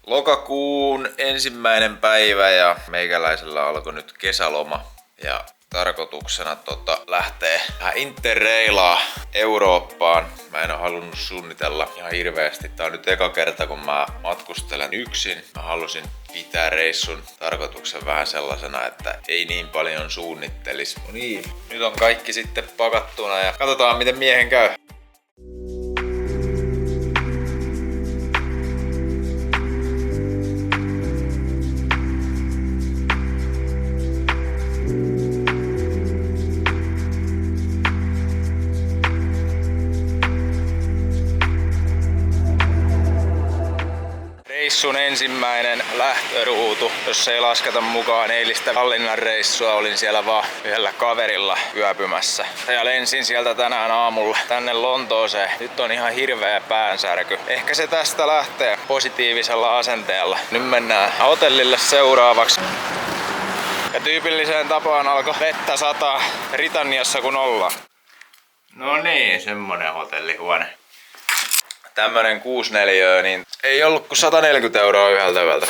Lokakuun 1. päivä ja meikäläisellä alkoi nyt kesäloma ja tarkoituksena lähtee interrailaa Eurooppaan. Mä en oo halunnut suunnitella ihan hirveästi. Tää on nyt eka kerta kun mä matkustelen yksin. Mä halusin pitää reissun tarkoituksen vähän sellaisena, että ei niin paljon suunnittelis. No niin, nyt on kaikki sitten pakattuna ja katsotaan miten miehen käy. Reissun ensimmäinen lähtöruutu, jos ei lasketa mukaan eilistä Tallinnan reissua, olin siellä vaan yhdellä kaverilla yöpymässä. Ja lensin sieltä tänään aamulla tänne Lontooseen. Nyt on ihan hirveä päänsärky. Ehkä se tästä lähtee positiivisella asenteella. Nyt mennään hotellille seuraavaksi. Ja tyypilliseen tapaan alkoi vettä sataa Britanniassa kun ollaan. No niin, semmonen hotellihuone. Tämmönen 6/4, niin ei ollut kuin 140 € yhdeltä yöltä.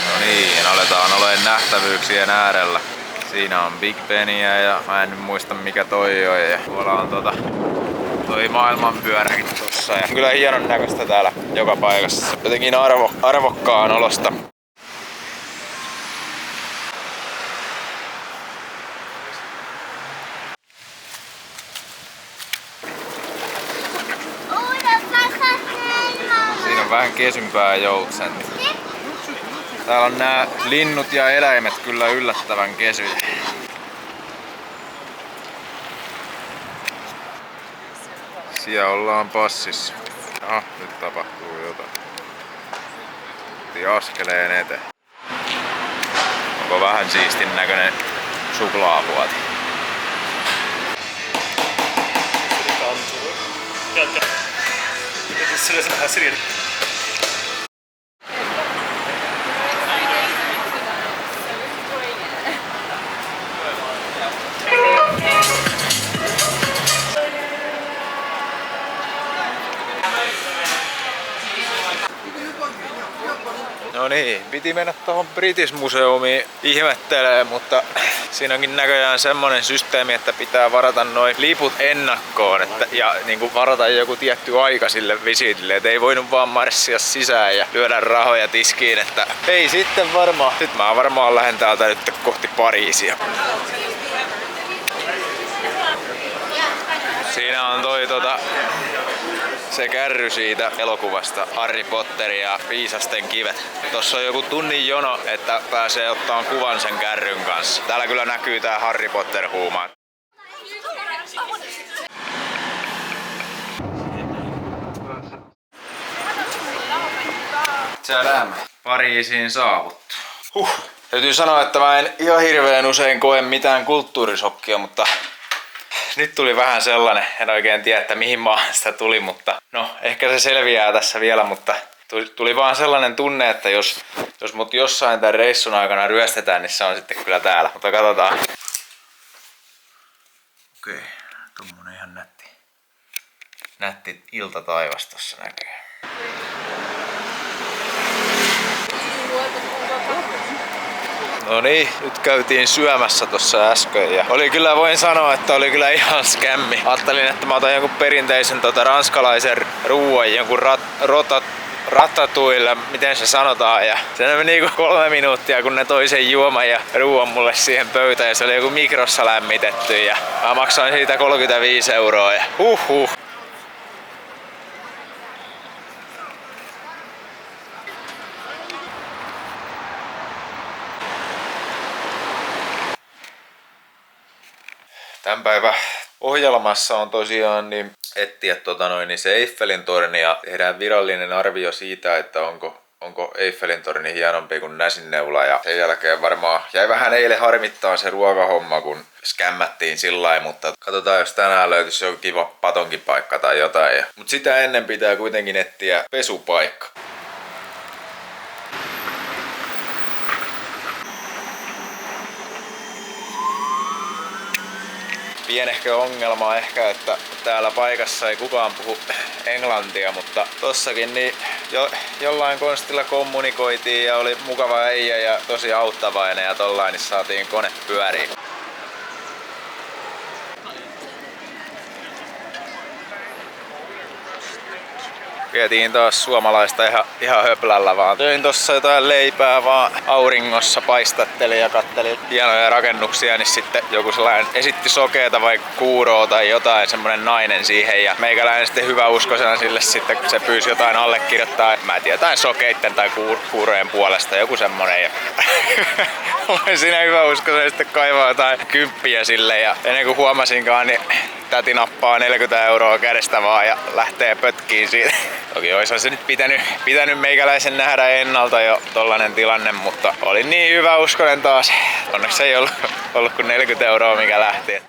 No niin, aletaan olemaan nähtävyyksien äärellä. Siinä on Big Benia ja mä en nyt muista mikä toi on ja tuolla on toi maailmanpyöräkin tossa ja kyllä hienon näköistä täällä joka paikassa. Jotenkin arvokkaan olosta. Siinä on vähän kesympää joutsenta. Täällä on nää linnut ja eläimet kyllä yllättävän kesyjä. Siellä ollaan passissa. Aha, nyt tapahtuu jotain. Otti askeleen eteen. Onko vähän siistin näköinen suklaavuoti? No niin, piti mennä tuohon British Museumiin ihmettelee, mutta siinä onkin näköjään semmonen systeemi, että pitää varata noi liput ennakkoon ja niinku varata joku tietty aika sille visiitille, et ei voinut vaan marssia sisään ja lyödä rahoja tiskiin, että ei sitten varmaan. Nyt mä varmaan lähden täältä nyt kohti Pariisia. Siinä on toi se kärry siitä elokuvasta Harry Potter ja Viisasten kivet. Tossa on joku tunnin jono, että pääsee ottaan kuvan sen kärryn kanssa. Täällä kyllä näkyy tää Harry Potter -huuma. Tadam! Pariisiin saavuttu. Täytyy sanoa, että mä en ihan hirveän usein koe mitään kulttuurisokkia, mutta nyt tuli vähän sellainen, en oikein tiedä, että mihin maahan sitä tuli, mutta no ehkä se selviää tässä vielä, mutta tuli vaan sellainen tunne, että jos mut jossain tämän reissun aikana ryöstetään, niin se on sitten kyllä täällä, mutta katsotaan. Okei, tommonen ihan nätti iltataivas tossa näkyy. No niin, nyt käytiin syömässä tossa äsken ja voin sanoa, että oli kyllä ihan skämmi. Ajattelin, että mä otan jonkun perinteisen ranskalaisen ruuan, jonkun ratatouille, miten se sanotaan. Ja se meni niinku 3 minuuttia, kun ne toi sen juoman ja ruuan mulle siihen pöytään ja se oli joku mikrossa lämmitetty ja mä maksoin siitä 35 € ja huhhuh. Tämän päivän ohjelmassa on tosiaan etsiä se Eiffelin torni ja tehdään virallinen arvio siitä, että onko onko Eiffelin torni hienompi kuin Näsinneula. Ja sen jälkeen varmaan jäi vähän eilen harmittaa se ruokahomma, kun skämmättiin sillä, mutta katsotaan, jos tänään löytyisi joku kiva patonkipaikka tai jotain. Mutta sitä ennen pitää kuitenkin etsiä pesupaikka. Pienehkö ongelma on ehkä, että täällä paikassa ei kukaan puhu englantia, mutta tossakin niin jollain konstilla kommunikoitiin ja oli mukava äijä ja tosi auttavainen ja tollain, niin saatiin kone pyöriin. Vietiin taas suomalaista ihan höplällä vaan. Töin tossa jotain leipää vaan auringossa, paistattelin ja kattelin hienoja rakennuksia, niin sitten joku sellainen esitti sokeeta vai kuuroa tai jotain, semmonen nainen siihen ja meikäläinen sitten hyväuskoisena sille sitten se pyysi jotain allekirjoittaa, mä en tiedä, jotain sokeitten tai kuurojen puolesta, joku semmonen ja olen siinä hyväuskoisena sitten kaivaa jotain kymppiä sille ja ennen kuin huomasinkaan, niin täti nappaa 40 € kädestä vaan ja lähtee pötkiin siitä. Toki olisi se nyt pitänyt meikäläisen nähdä ennalta jo tollanen tilanne, mutta olin niin hyväuskoinen taas. Onneksi ei ollut kuin 40 € mikä lähti.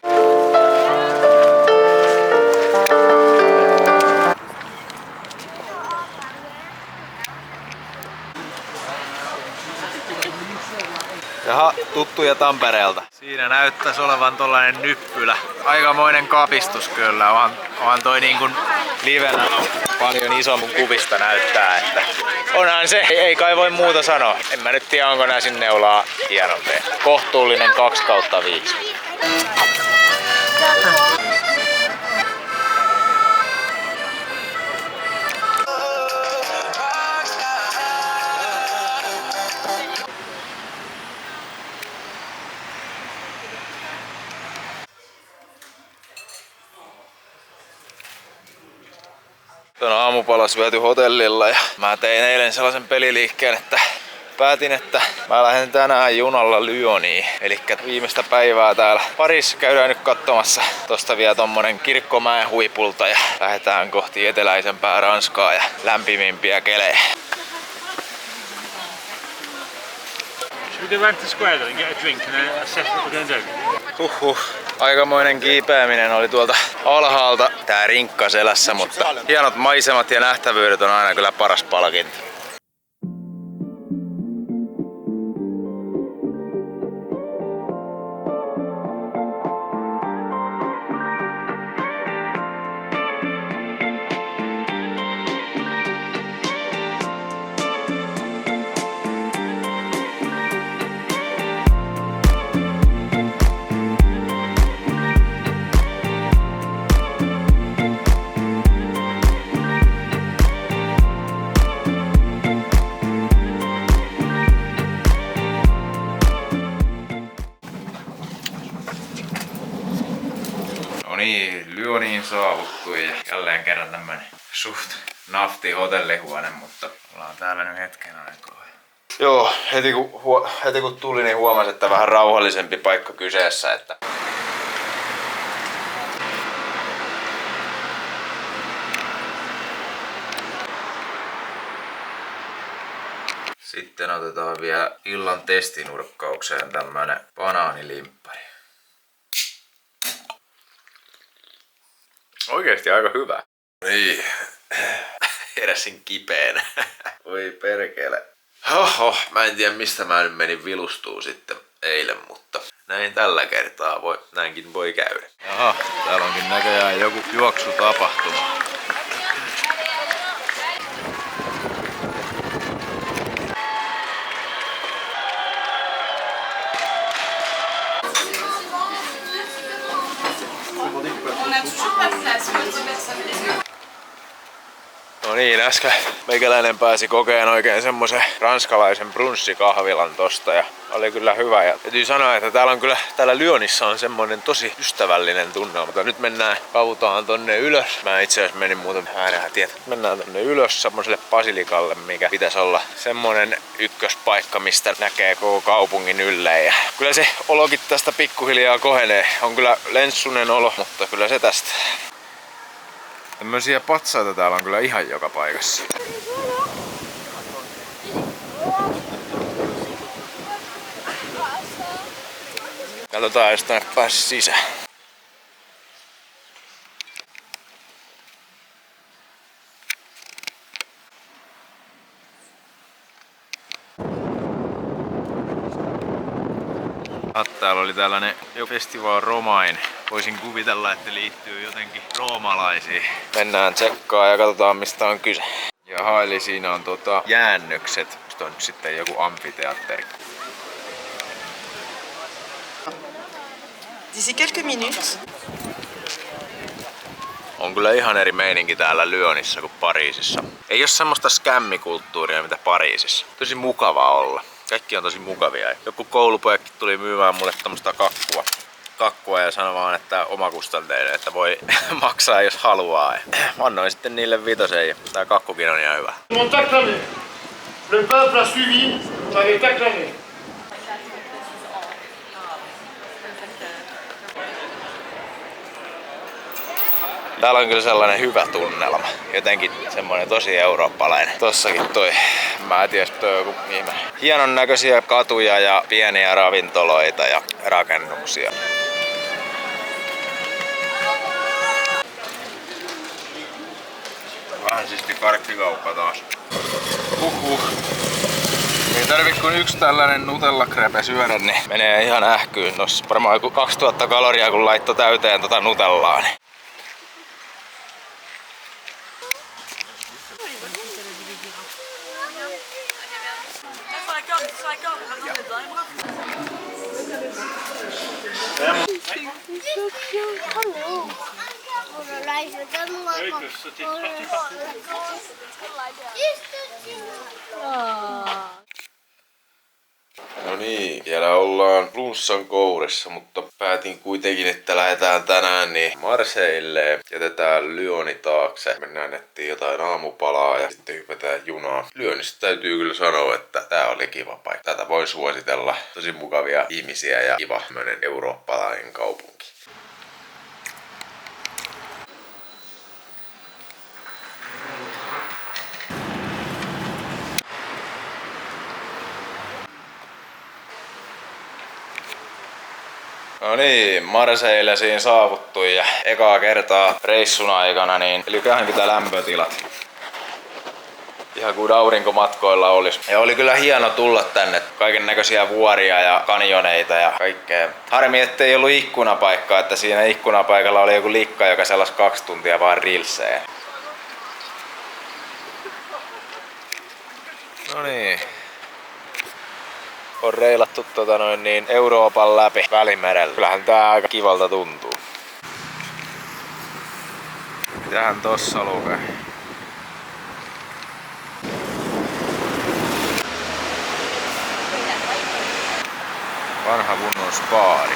Jaha, tuttuja Tampereelta. Siinä näyttäisi olevan tollanen nyppylä. Aikamoinen kapistus kyllä. Onhan toi niin kuin livenä paljon isommin kuvista näyttää, että onhan se, ei kai voi muuta sanoa. En mä nyt tiedä, onko Näsinneulaa hienompi. Kohtuullinen 2/5. On aamupala syöty hotellilla ja mä tein eilen sellaisen peliliikkeen, että päätin, että mä lähden tänään junalla Lyoniin. Elikkä viimeistä päivää täällä Pariisissa käydään nyt katsomassa. Tosta vielä tommonen Kirkkomäen huipulta ja lähdetään kohti eteläisempää Ranskaa ja lämpimimpiä kelejä. Should we go round to the square then and get a drink and then assess what we're going to do? Huhhuh. Aikamoinen kiipeäminen oli tuolta alhaalta tää rinkka selässä, mutta hienot maisemat ja nähtävyydet on aina kyllä paras palkinto. No niin, Lyoniin saavuttu ja jälleen kerran tämmönen suht nafti hotellihuone, mutta ollaan täällä nyt hetken aikaa. Joo, heti kun tuli, niin huomasin, että vähän rauhallisempi paikka kyseessä, että sitten otetaan vielä illan testinurkkaukseen tämmönen banaanilimppari. Oikeesti aika hyvä. Niin. Heräsin kipeänä. Voi perkele. Oho, mä en tiedä mistä mä nyt menin vilustuu sitten eilen, mutta näin tällä kertaa näinkin voi käydä. Aha, täällä onkin näköjään joku juoksutapahtuma. No niin, äsken meikäläinen pääsi kokeen oikein semmosen ranskalaisen brunssikahvilan tosta ja oli kyllä hyvä. Ja täytyy sanoa, että täällä Lyonissa on semmonen tosi ystävällinen tunnelma. Mutta nyt kavutaan tonne ylös. Mä itse asiassa menin muuten mennään tonne ylös semmoselle basilikalle, mikä pitäisi olla semmonen ykköspaikka, mistä näkee koko kaupungin ylleen. Ja kyllä se olokin tästä pikkuhiljaa kohenee. On kyllä lenssunen olo, mutta kyllä se tästä. Tämmöisiä patsaita täällä on kyllä ihan joka paikassa. Katsotaan, jos tänne pääsi sisään. Täällä oli tällainen jo Festival Romain. Voisin kuvitella, että liittyy jotenkin roomalaisiin. Mennään tsekkaan ja katsotaan mistä on kyse. Jaha, eli siinä on jäännökset. Mistä on nyt sitten joku amfiteatteri. D'ici quelques minutes. On kyllä ihan eri meininki täällä Lyonissa kuin Pariisissa. Ei ole semmoista skämmikulttuuria mitä Pariisissa. Tosi mukavaa olla. Kaikki on tosi mukavia. Joku koulupojakin tuli myymään mulle tämmöstä kakkua ja sanoi vaan, että omakustanteinen, että voi maksaa jos haluaa. Mä annoin sitten niille vitosen ja tää kakkukin on ihan hyvä. Le peuple a suivi, j'avais acclamé. Täällä on kyllä sellainen hyvä tunnelma. Jotenkin semmoinen tosi eurooppalainen. Tossakin mä en tiedä, toi on joku ihme. Hienon näköisiä katuja ja pieniä ravintoloita ja rakennuksia. Vähän siisti karkkikauppa taas. Ei tarvi kun yksi tällainen Nutella-crepe syödä, niin menee ihan ähkyyn. Nossa varmaan joku 2000 kaloria kun laittoi täyteen Nutellaa. Niin. No niin, vielä ollaan flunssan kourissa, mutta päätin kuitenkin, että lähdetään tänään niin Marseilleen. Jätetään Lyoni taakse. Mennään nettiin jotain aamupalaa ja sitten hypätään junaan. Lyonista täytyy kyllä sanoa, että tää oli kiva paikka. Tätä voin suositella. Tosi mukavia ihmisiä ja kiva tämmönen eurooppalainen kaupunki. No niin, Marseille siinä saavuttu ja ekaa kertaa reissun aikana, niin lykähän pitää lämpötilat. Ihan kuin aurinkomatkoilla olisi. Ja oli kyllä hieno tulla tänne. Kaiken näköisiä vuoria ja kanjoneita ja kaikkea. Harmi, ettei ollut ikkunapaikkaa, että siinä ikkunapaikalla oli joku likka, joka sellasi 2 tuntia vaan rilseen. No niin. On reilattu Euroopan läpi Välimerellä. Kyllähän tää aika kivalta tuntuu. Mitähän tossa lukee? Vanha kunnon spaari.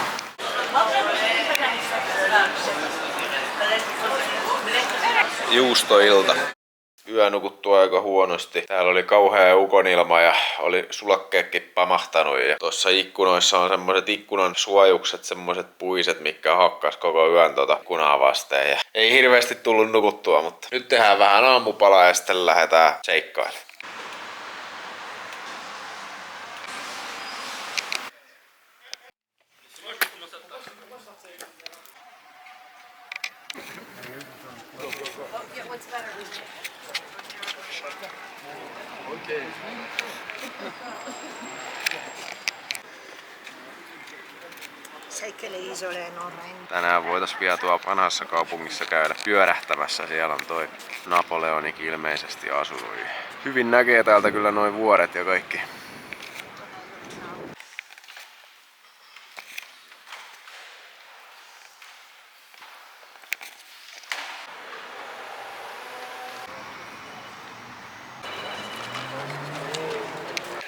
Juustoilta. Yö nukuttu aika huonosti. Täällä oli kauhea ukonilma ja oli sulakkeekin pamahtanut. Ja tuossa ikkunoissa on semmoset ikkunan suojukset, semmoset puiset, mitkä hakkas koko yön kunaa vasteen. Ja ei hirveästi tullut nukuttua, mutta nyt tehdään vähän aamupalaa ja sitten lähdetään seikkailemaan. Tänään voitais vielä tuolla vanhassa kaupungissa käydä pyörähtämässä. Siellä on toi Napoleonikin ilmeisesti asunut. Hyvin näkee täältä kyllä noin vuoret ja kaikki.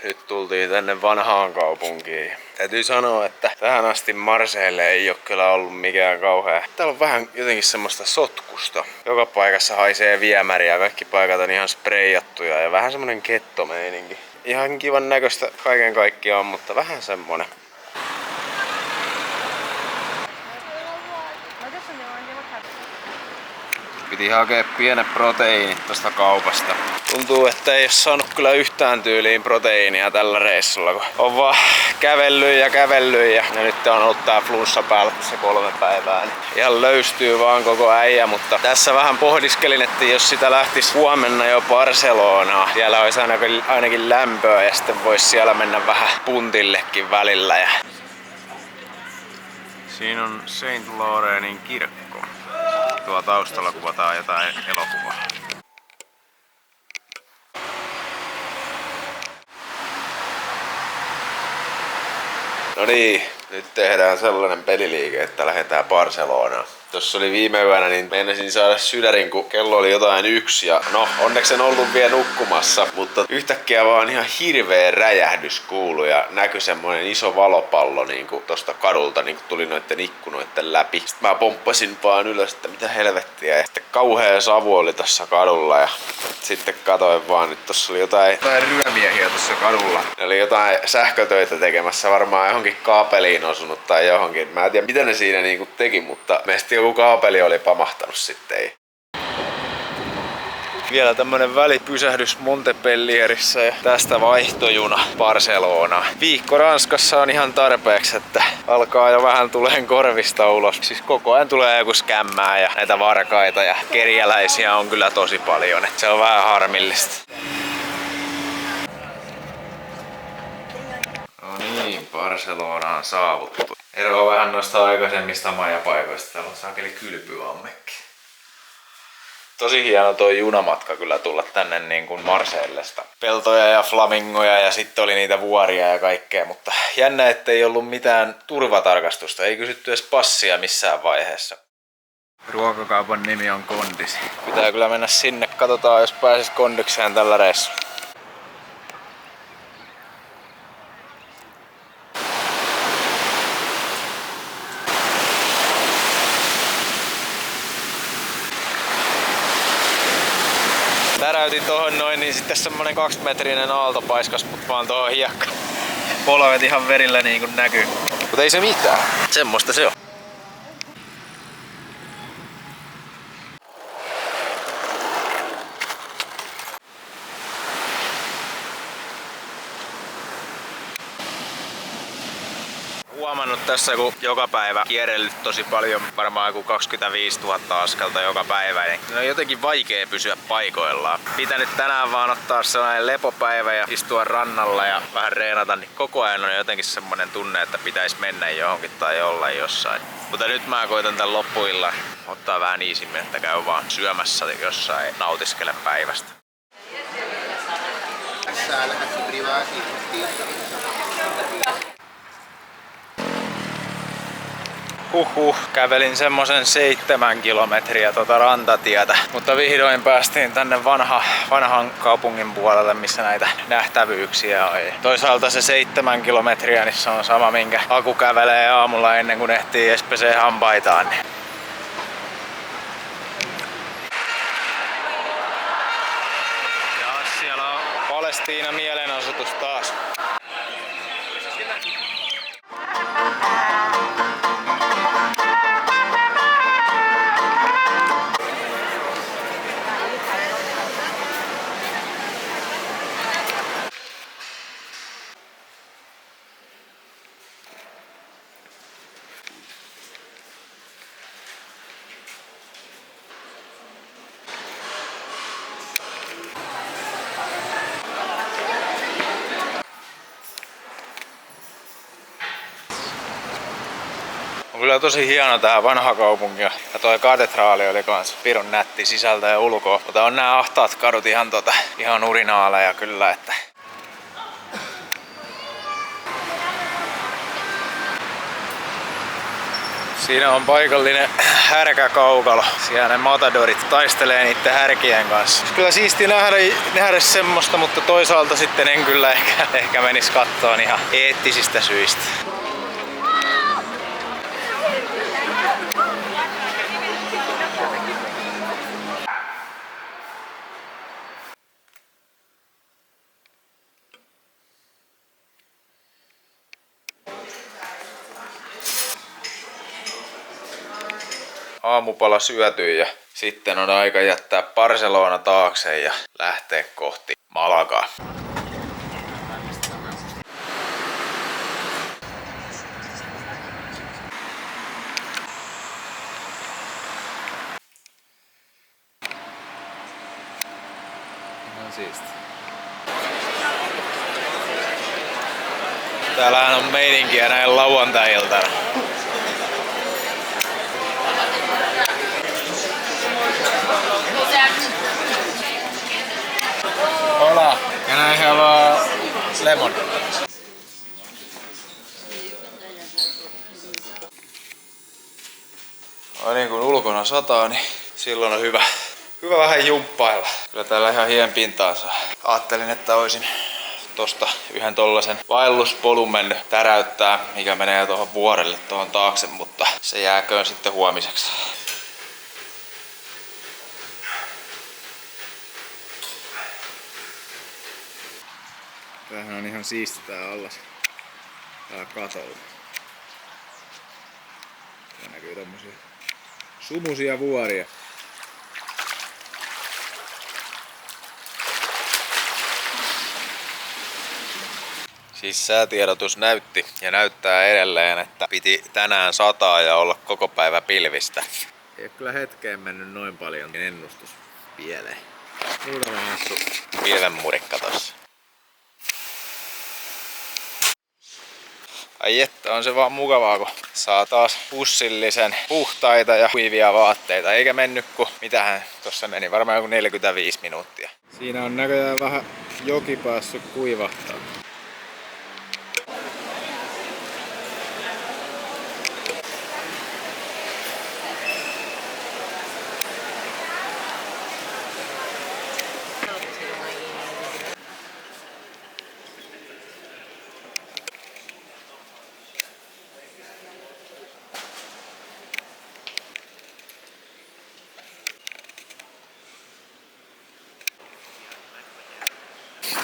Nyt tultiin tänne vanhaan kaupunkiin. Täytyy sanoa, että tähän asti Marseille ei ole kyllä ollut mikään kauhea. Täällä on vähän jotenkin semmoista sotkusta. Joka paikassa haisee viemäriä, kaikki paikat on ihan spreijattuja ja vähän semmonen kettomeininki. Ihan kivan näköistä kaiken kaikkiaan, mutta vähän semmonen. Piti hakea pienet proteiinit tosta kaupasta. Tuntuu, että ei ole saanut kyllä yhtään tyyliin proteiinia tällä reissulla, kun on vaan kävellyt ja nyt on ollut tää flunssa päällä tässä 3 päivää. Niin ihan löystyy vaan koko äijä, mutta tässä vähän pohdiskelin, että jos sitä lähtis huomenna jo Barcelonaan, siellä olisi ainakin lämpöä ja sitten voisi siellä mennä vähän puntillekin välillä. Ja siinä on Saint Laurentin kirkko. Tuo taustalla kuvataan jotain elokuvaa. No niin, nyt tehdään sellainen peliliike, että lähdetään Barcelonaan. Tuossa oli viime yönä, niin meinasin saada sydärin, kun kello oli jotain 1. Ja no, onneksi en ollut vielä nukkumassa, mutta yhtäkkiä vaan ihan hirveä räjähdys kuului ja näkyi semmoinen iso valopallo niin kuin tosta kadulta, niin kuin tuli noitten ikkunoitten läpi. Sitten mä pomppasin vaan ylös, että mitä helvettiä. Ja sitten kauhea savu oli tossa kadulla ja sitten katoin vaan, että tossa oli jotain ryömiehiä tossa kadulla. Ne oli jotain sähkötöitä tekemässä, varmaan johonkin kaapeliin osunut tai johonkin. Mä en tiedä mitä ne siinä niinku teki, mutta meistä joku kaapeli oli pamahtanut sitten. Vielä tämmönen välipysähdys Montpellierissa ja tästä vaihtojuna Barcelonaan. Viikko Ranskassa on ihan tarpeeksi, että alkaa jo vähän tuleen korvista ulos. Siis koko ajan tulee joku skämmää ja näitä varkaita ja kerjäläisiä on kyllä tosi paljon. Se on vähän harmillista. No niin, Barcelonaan saavuttu. Eroa vähän noista aikaisemmista majapaikoista. Täällä on saakeli kylpyammekin. Tosi hieno toi junamatka kyllä tulla tänne niin kuin Marseillesta. Peltoja ja flamingoja ja sitten oli niitä vuoria ja kaikkea, mutta jännä, ettei ollut mitään turvatarkastusta. Ei kysytty edes passia missään vaiheessa. Ruokakaupan nimi on Kondis. Pitää kyllä mennä sinne, katsotaan jos pääsis kondikseen tällä reissulla. Täräytin tohon noin, niin sitten semmonen 2-metrinen aalto paiskas mut vaan tohon hiekkaan. Polvet ihan verillä niin kuin näkyy. Mutta ei se mitään. Semmoista se on. Huomannut tässä, kun joka päivä kierrellyt tosi paljon, varmaan joku 25 000 askelta joka päivä, niin on jotenkin vaikea pysyä paikoillaan. Pitänyt tänään vaan ottaa sellainen lepopäivä ja istua rannalla ja vähän reenata, niin koko ajan on jotenkin semmonen tunne, että pitäisi mennä johonkin tai olla jossain. Mutta nyt mä koitan tän loppuillan ottaa vähän iisimmin, että käy vaan syömässä jossain, nautiskele päivästä. Kävelin semmosen 7 kilometriä rantatietä, mutta vihdoin päästiin tänne vanhan kaupungin puolelle, missä näitä nähtävyyksiä on. Toisaalta se 7 kilometriä, niin se on sama minkä Aku kävelee aamulla ennen kuin ehtii edes pesee hampaitaan. Ja siellä on Palestiina mielenosoitus taas. On kyllä tosi hieno tää vanha kaupunki ja toi katedraali oli kans pirun nätti sisältä ja ulkoa. Mutta on nää ahtaat kadut ihan urinaaleja kyllä, että siinä on paikallinen härkäkaukalo. Siellä ne matadorit taistelee niiden härkien kanssa. Kyllä siisti nähdä semmoista, mutta toisaalta sitten en kyllä ehkä menis kattoon ihan eettisistä syistä. Aamupala syöty ja Sitten on aika jättää Barcelona taakse ja lähteä kohti Malagaa. Ihan siisti. Täällähän on meininkiä näin lauantai-iltana. Hola, can I have a lemon? No niin, kun ulkona sataa, niin silloin on hyvä vähän jumppailla. Kyllä täällä ihan hien pintaan saa. Ajattelin, että olisin tosta yhden tollasen vaelluspolun mennyt täräyttää, mikä menee tuohon vuorelle tuohon taakse, mutta se jääköön sitten huomiseksi. Tämähän on ihan siisti tää allas. Tää katolla. Tää näkyy tommosia sumusia vuoria. Siis säätiedotus näytti ja näyttää edelleen, että piti tänään sataa ja olla koko päivä pilvistä. Ei ole kyllä hetkeen mennyt noin paljon ennustus pieleen. Muutama hassu pilvenmurikka tossa. Ai että, on se vaan mukavaa, kun saa taas pussillisen puhtaita ja kuivia vaatteita. Eikä mennyt kun mitähän tossa meni, varmaan joku 45 minuuttia. Siinä on näköjään vähän joki päässyt kuivahtaa.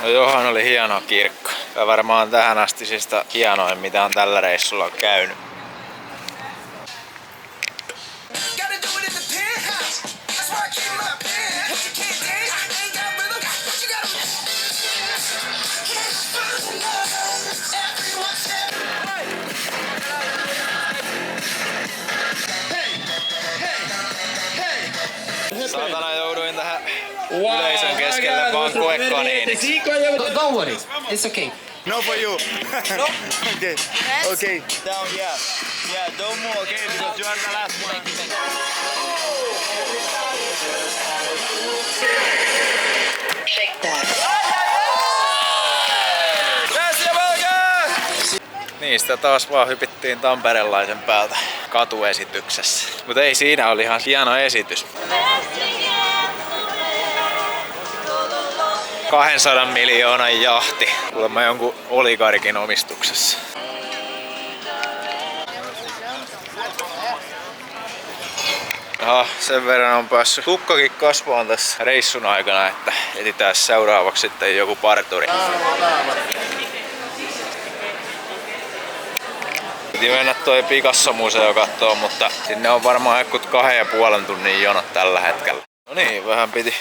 No Johan oli hieno kirkko. Tämä varmaan tähän astisista hienoin mitä on tällä reissulla käynyt. Saatana jouduin tähän yleisön keskelle vaan koekaniiniksi. Don't worry, it's okay. No for you. No? Okay. Okay. Down, yeah. Yeah, don't move, okay, because you are the last one. Shake that. Niistä taas vaan hypittiin tamperelaisen päältä katuesityksessä. Mutta ei siinä, oli ihan hieno esitys. 200 miljoonan jahti. Kuulemma jonkun oligarkin omistuksessa. Sen verran on päässyt tukkakin kasvaan tässä reissun aikana, että etsitään seuraavaksi sitten joku parturi. Piti mennä toi Picasso-museo kattoo, mutta sinne on varmaan jotkut 2,5 tunnin jonot tällä hetkellä. No niin, vähän piti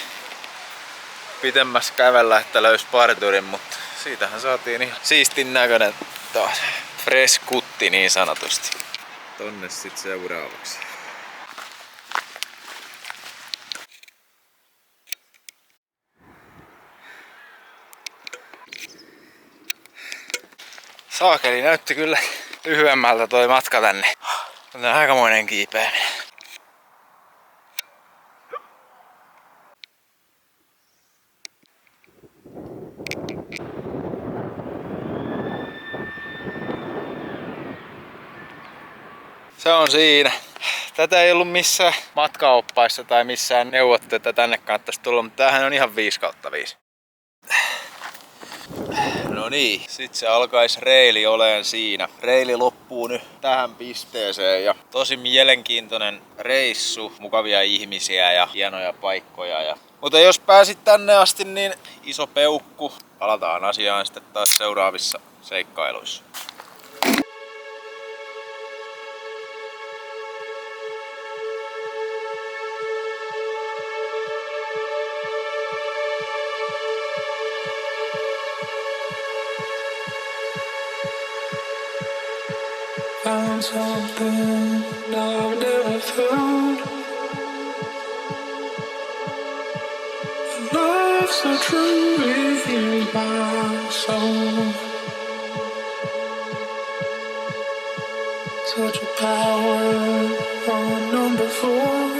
pitemmässä kävellä, että löysi parturin, mutta siitähän saatiin ihan siistin näköinen taas. Fresh kutti niin sanotusti. Tonne sit seuraavaksi. Saakeli näytti kyllä lyhyemmältä toi matka tänne. On aikamoinen kiipeäminen. Se on siinä. Tätä ei ollut missään matkaoppaissa tai missään neuvottu, että tänne kannattaisi tulla, mutta tämähän on ihan 5/5. No niin, sit se alkaisi reili oleen siinä. Reili loppuu nyt tähän pisteeseen ja tosi mielenkiintoinen reissu, mukavia ihmisiä ja hienoja paikkoja. Mutta jos pääsit tänne asti, niin iso peukku. Palataan asiaan sitten taas seuraavissa seikkailuissa. found something I've never felt. Love so true in my soul. Such a power unknown before.